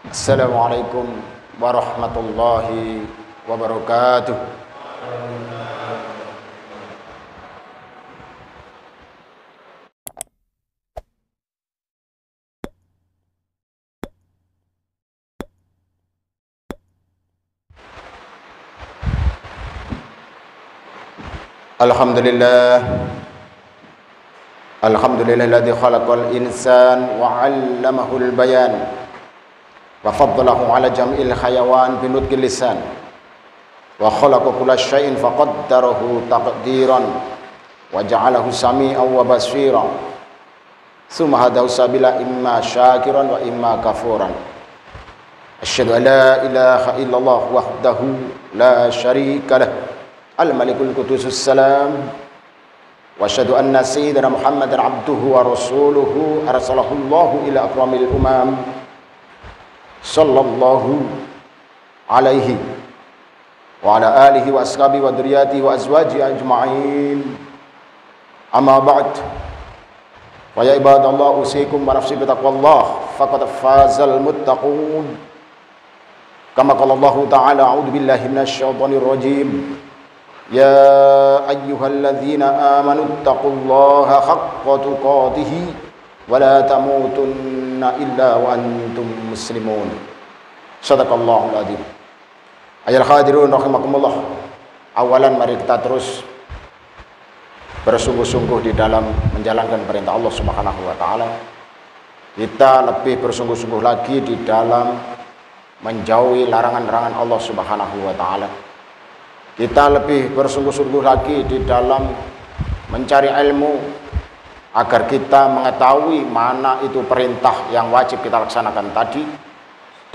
Assalamualaikum warahmatullahi wabarakatuh. Alhamdulillahilladzi khalaqal insan wa 'allamahul bayan wa faddalahu 'ala jam'il hayawan binutqil lisan wa khalaqa kulla syai'in faqaddarahu taqdiran wa ja'alahu sami'an wa basiran summa hadahu sabila imma syakiran wa imma kafuran. Asyhadu an la ilaha illallah wahdahu la syarika lah al-malikul qudusus salam wa asyhadu anna sayyidina Muhammadan abduhu wa rasuluhu arsalahu Allahu ila akramil umam sallallahu alaihi wa ala alihi wa ashabihi wa dzurriyyatihi wa azwajihi ajma'in. Amma ba'd. Wa ya ibadallah usikum wa nafsi bitaqwallah faqad fazal muttaqun. Kama qala Allah ta'ala a'udzu billahi minasyaitonir rajim. Ya ayyuhalladzina amanu taqullaha haqqa tuqatih wa la tamutunna illa wa antum muslimun. Shadaqallahul adzim. Ayol hadirun rahimakumullah. Awalan mari kita terus bersungguh-sungguh di dalam menjalankan perintah Allah Subhanahu wa taala. Kita lebih bersungguh-sungguh lagi di dalam menjauhi larangan-larangan Allah Subhanahu wa taala. Kita lebih bersungguh-sungguh lagi di dalam mencari ilmu agar kita mengetahui mana itu perintah yang wajib kita laksanakan tadi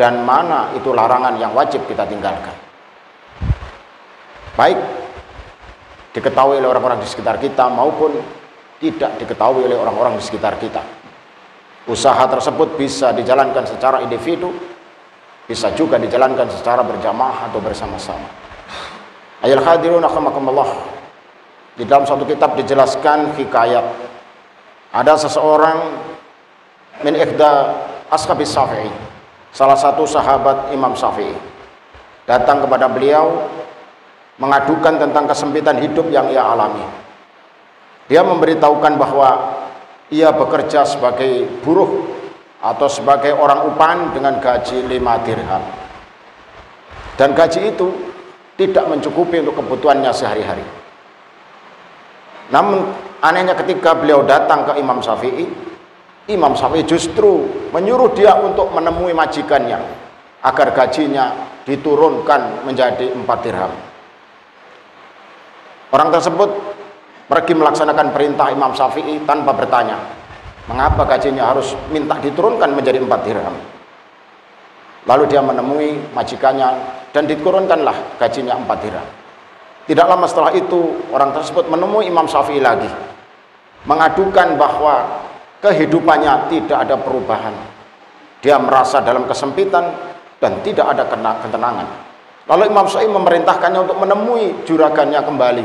dan mana itu larangan yang wajib kita tinggalkan. Baik diketahui oleh orang-orang di sekitar kita maupun tidak diketahui oleh orang-orang di sekitar kita. Usaha tersebut bisa dijalankan secara individu, bisa juga dijalankan secara berjamaah atau bersama-sama. Ayol hadirun rahimakumullah. Di dalam suatu kitab dijelaskan hikayat ada seseorang min ikhda ashabis Syafi'i, salah satu sahabat Imam Syafi'i, datang kepada beliau mengadukan tentang kesempitan hidup yang ia alami. Dia memberitahukan bahwa ia bekerja sebagai buruh atau sebagai orang upahan dengan gaji 5 dirham, dan gaji itu tidak mencukupi untuk kebutuhannya sehari-hari. Namun anehnya ketika beliau datang ke Imam Syafi'i, Imam Syafi'i justru menyuruh dia untuk menemui majikannya agar gajinya diturunkan menjadi 4 dirham. Orang tersebut pergi melaksanakan perintah Imam Syafi'i tanpa bertanya mengapa gajinya harus minta diturunkan menjadi 4 dirham. Lalu dia menemui majikannya dan diturunkanlah gajinya 4 dirham. Tidak lama setelah itu orang tersebut menemui Imam Syafi'i lagi, mengadukan bahwa kehidupannya tidak ada perubahan. Dia merasa dalam kesempitan dan tidak ada ketenangan. Lalu Imam Syafi'i memerintahkannya untuk menemui juragannya kembali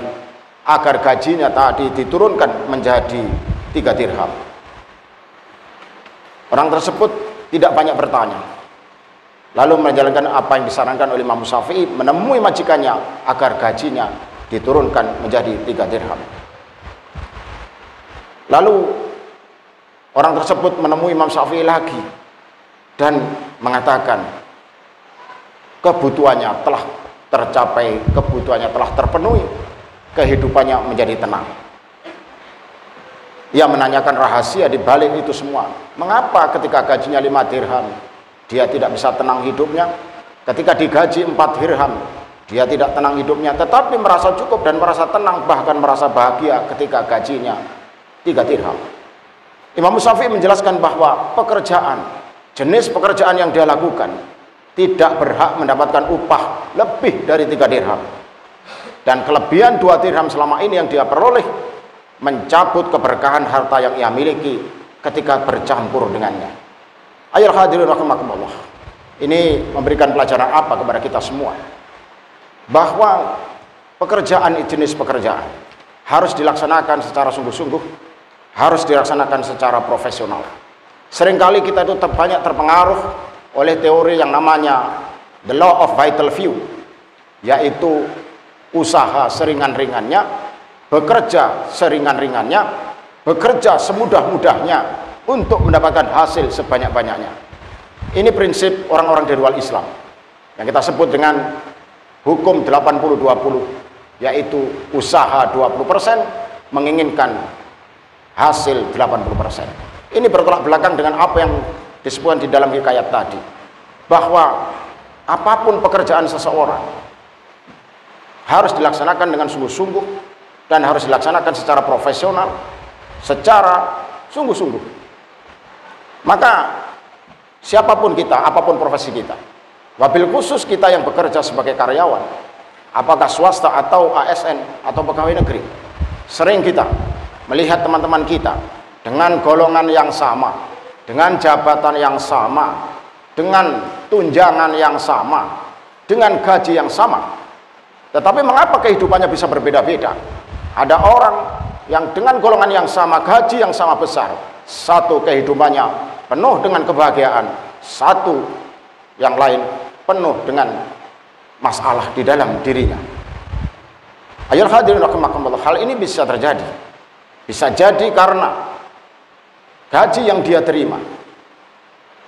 agar gajinya tadi diturunkan menjadi 3 dirham. Orang tersebut tidak banyak bertanya, lalu menjalankan apa yang disarankan oleh Imam Syafi'i, menemui majikannya agar gajinya diturunkan menjadi 3 dirham. Lalu orang tersebut menemui Imam Syafi'i lagi dan mengatakan kebutuhannya telah tercapai, kebutuhannya telah terpenuhi, kehidupannya menjadi tenang. Ia menanyakan rahasia di balik itu semua. Mengapa ketika gajinya 5 dirham dia tidak bisa tenang hidupnya? Ketika digaji 4 dirham dia tidak tenang hidupnya, tetapi merasa cukup dan merasa tenang, bahkan merasa bahagia ketika gajinya 3 dirham. Imam Syafi'i menjelaskan bahwa pekerjaan, jenis pekerjaan yang dia lakukan tidak berhak mendapatkan upah lebih dari 3 dirham, dan kelebihan 2 dirham selama ini yang dia peroleh mencabut keberkahan harta yang ia miliki ketika bercampur dengannya. Ayol hadirin rahimakumullah. Ini memberikan pelajaran apa kepada kita semua? Bahwa pekerjaan, jenis pekerjaan harus dilaksanakan secara sungguh-sungguh, harus dilaksanakan secara profesional. Seringkali kita itu banyak terpengaruh oleh teori yang namanya the law of vital few, yaitu usaha seringan-ringannya, bekerja seringan-ringannya, bekerja semudah-mudahnya untuk mendapatkan hasil sebanyak-banyaknya. Ini prinsip orang-orang dari luar Islam yang kita sebut dengan hukum 80-20, yaitu usaha 20%, menginginkan hasil 80%. Ini bertolak belakang dengan apa yang disebutkan di dalam hikayat tadi, bahwa apapun pekerjaan seseorang harus dilaksanakan dengan sungguh-sungguh dan harus dilaksanakan secara profesional, secara sungguh-sungguh. Maka siapapun kita, apapun profesi kita, wabil khusus kita yang bekerja sebagai karyawan, apakah swasta atau ASN atau pegawai negeri, sering kita melihat teman-teman kita dengan golongan yang sama, dengan jabatan yang sama, dengan tunjangan yang sama, dengan gaji yang sama. Tetapi mengapa kehidupannya bisa berbeda-beda? Ada orang yang dengan golongan yang sama, gaji yang sama besar, satu kehidupannya penuh dengan kebahagiaan, satu yang lain penuh dengan masalah di dalam dirinya. Ayolah hadirin rahimakumullah, hal ini bisa terjadi. Bisa jadi karena gaji yang dia terima,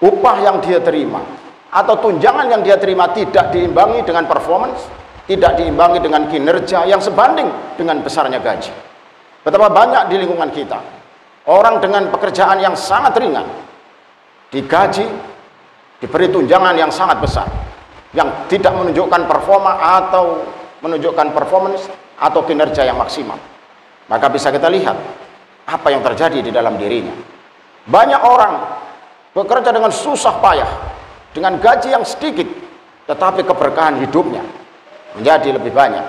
upah yang dia terima, atau tunjangan yang dia terima tidak diimbangi dengan performance, tidak diimbangi dengan kinerja yang sebanding dengan besarnya gaji. Betapa banyak di lingkungan kita orang dengan pekerjaan yang sangat ringan, digaji, diberi tunjangan yang sangat besar, yang tidak menunjukkan performa atau menunjukkan performance atau kinerja yang maksimal. Maka bisa kita lihat apa yang terjadi di dalam dirinya. Banyak orang bekerja dengan susah payah, dengan gaji yang sedikit, tetapi keberkahan hidupnya menjadi lebih banyak.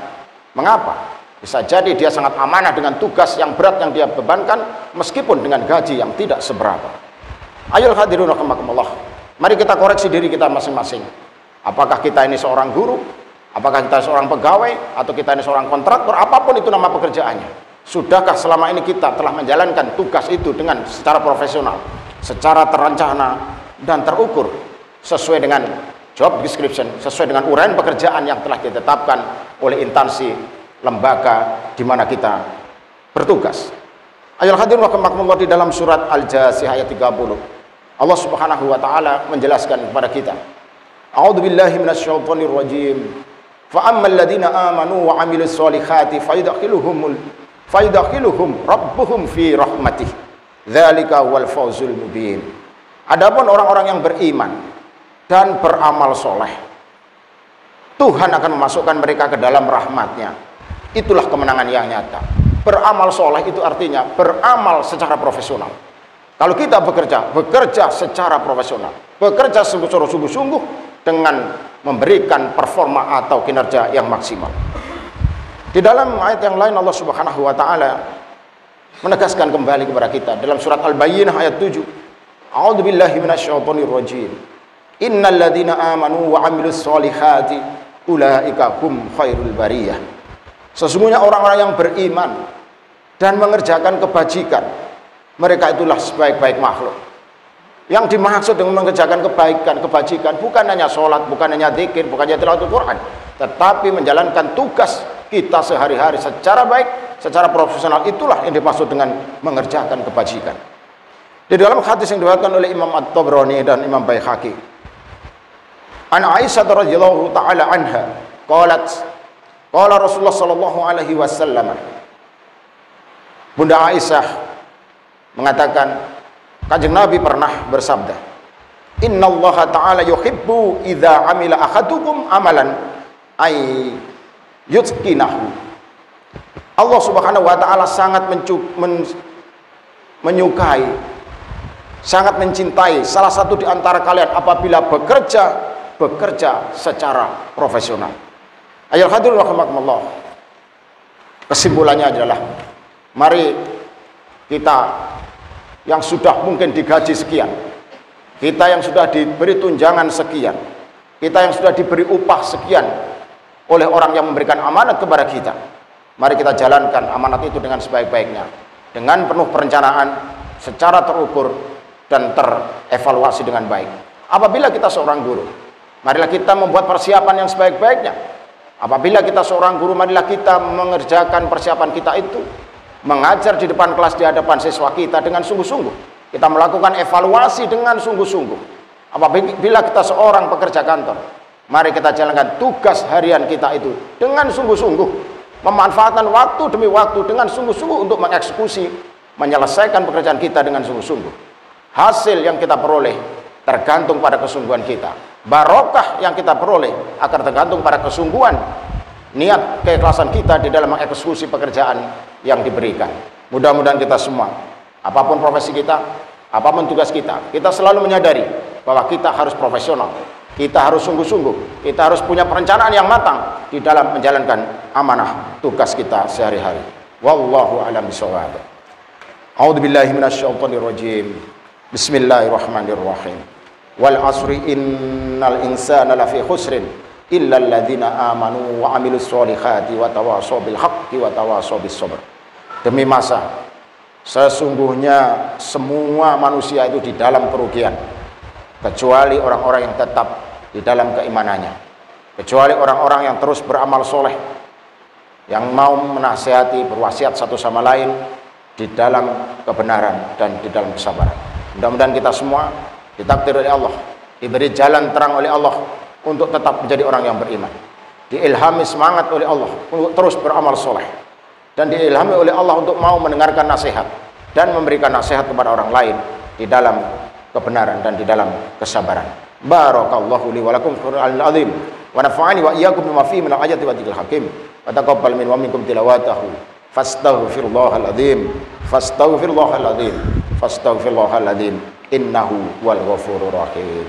Mengapa? Bisa jadi dia sangat amanah dengan tugas yang berat yang dia bebankan, meskipun dengan gaji yang tidak seberapa. Ayo hadirin rahimakumullah, mari kita koreksi diri kita masing-masing. Apakah kita ini seorang guru, apakah kita seorang pegawai, atau kita ini seorang kontraktor, apapun itu nama pekerjaannya. Sudahkah selama ini kita telah menjalankan tugas itu dengan secara profesional, secara terencana dan terukur, sesuai dengan job description, sesuai dengan uraian pekerjaan yang telah ditetapkan oleh instansi lembaga di mana kita bertugas. Ayol hadirin rahimakumullah, di dalam surat Al-Jasiyah ayat 30, Allah Subhanahu wa taala menjelaskan kepada kita, A'udzubillahi minasyaitonir rajim. Fa ammal ladzina amanu wa 'amilus solihati fayudkhiluhum rabbuhum fi rahmatih. Dzalika wal fawzul mubin. Adapun orang-orang yang beriman dan beramal soleh, Tuhan akan memasukkan mereka ke dalam rahmatnya. Itulah kemenangan yang nyata. Beramal soleh itu artinya beramal secara profesional. Kalau kita bekerja secara profesional, bekerja sungguh-sungguh dengan memberikan performa atau kinerja yang maksimal. Di dalam ayat yang lain Allah Subhanahu wa taala menegaskan kembali kepada kita dalam surat Al-Bayyinah ayat 7. A'udzubillahi minasyaitonir rajim. Innal ladzina amanu wa 'amilus solihati ulaika hum khairul bariyah. Sesungguhnya orang-orang yang beriman dan mengerjakan kebajikan, mereka itulah sebaik-baik makhluk. Yang dimaksud dengan mengerjakan kebajikan bukan hanya sholat, bukan hanya zikir, bukan hanya tilawatul Quran, tetapi menjalankan tugas kita sehari-hari secara baik, secara profesional. Itulah yang dimaksud dengan mengerjakan kebajikan. Di dalam hadis yang diriwayatkan oleh Imam At-Tabrani dan Imam Baihaqi, an Aisyah radhiyallahu taala anha qalat qala Rasulullah sallallahu alaihi wasallam, Bunda Aisyah mengatakan, Kanjeng Nabi pernah bersabda, Innallaha ta'ala yuhibbu idza amila ahadukum amalan ay yutqinahu. Allah Subhanahu wa taala sangat menyukai, sangat mencintai salah satu di antara kalian apabila bekerja secara profesional. Ayo hadirin rahimakumullah. Kesimpulannya adalah, mari kita yang sudah mungkin digaji sekian, kita yang sudah diberi tunjangan sekian, kita yang sudah diberi upah sekian oleh orang yang memberikan amanat kepada kita, mari kita jalankan amanat itu dengan sebaik-baiknya, dengan penuh perencanaan, secara terukur dan terevaluasi dengan baik. Apabila kita seorang guru, marilah kita membuat persiapan yang sebaik-baiknya. Apabila kita seorang guru, marilah kita mengerjakan persiapan kita itu, mengajar di depan kelas, di hadapan siswa kita dengan sungguh-sungguh. Kita melakukan evaluasi dengan sungguh-sungguh. Apabila kita seorang pekerja kantor, mari kita jalankan tugas harian kita itu dengan sungguh-sungguh, memanfaatkan waktu demi waktu dengan sungguh-sungguh untuk mengeksekusi, menyelesaikan pekerjaan kita dengan sungguh-sungguh. Hasil yang kita peroleh tergantung pada kesungguhan kita. Barokah yang kita peroleh akan tergantung pada kesungguhan, niat, keikhlasan kita di dalam mengeksekusi pekerjaan yang diberikan. Mudah-mudahan kita semua, apapun profesi kita, apapun tugas kita selalu menyadari bahwa kita harus profesional, kita harus sungguh-sungguh, kita harus punya perencanaan yang matang di dalam menjalankan amanah tugas kita sehari-hari. Wallahu a'lam bishawab. A'udzubillahi minasyaitonir rajim. Bismillahirrahmanirrahim. Wal asri innal insana lafi khusrin illa alladzina amanu wa amilus solihati wa tawasaw bil haqqi wa tawasaw bis sabr. Demi masa, sesungguhnya semua manusia itu di dalam kerugian, kecuali orang-orang yang tetap di dalam keimanannya, kecuali orang-orang yang terus beramal soleh, yang mau menasihati, berwasiat satu sama lain di dalam kebenaran dan di dalam kesabaran. Mudah-mudahan kita semua ditakdir oleh Allah, diberi jalan terang oleh Allah untuk tetap menjadi orang yang beriman, diilhami semangat oleh Allah untuk terus beramal soleh, dan diilhami oleh Allah untuk mau mendengarkan nasihat dan memberikan nasihat kepada orang lain di dalam kebenaran dan di dalam kesabaran. Barakallahu li wa lakum fil Qur'anil azim wa nafa'ani wa iyyakum bima fihi min al-ayati wa dzikril hakim wa taqabbal min wa minkum tilawatahu fastaghfirullahal azim fastaghfirullahal azim fastaghfirullahal azim innahu wal ghafurur rahim.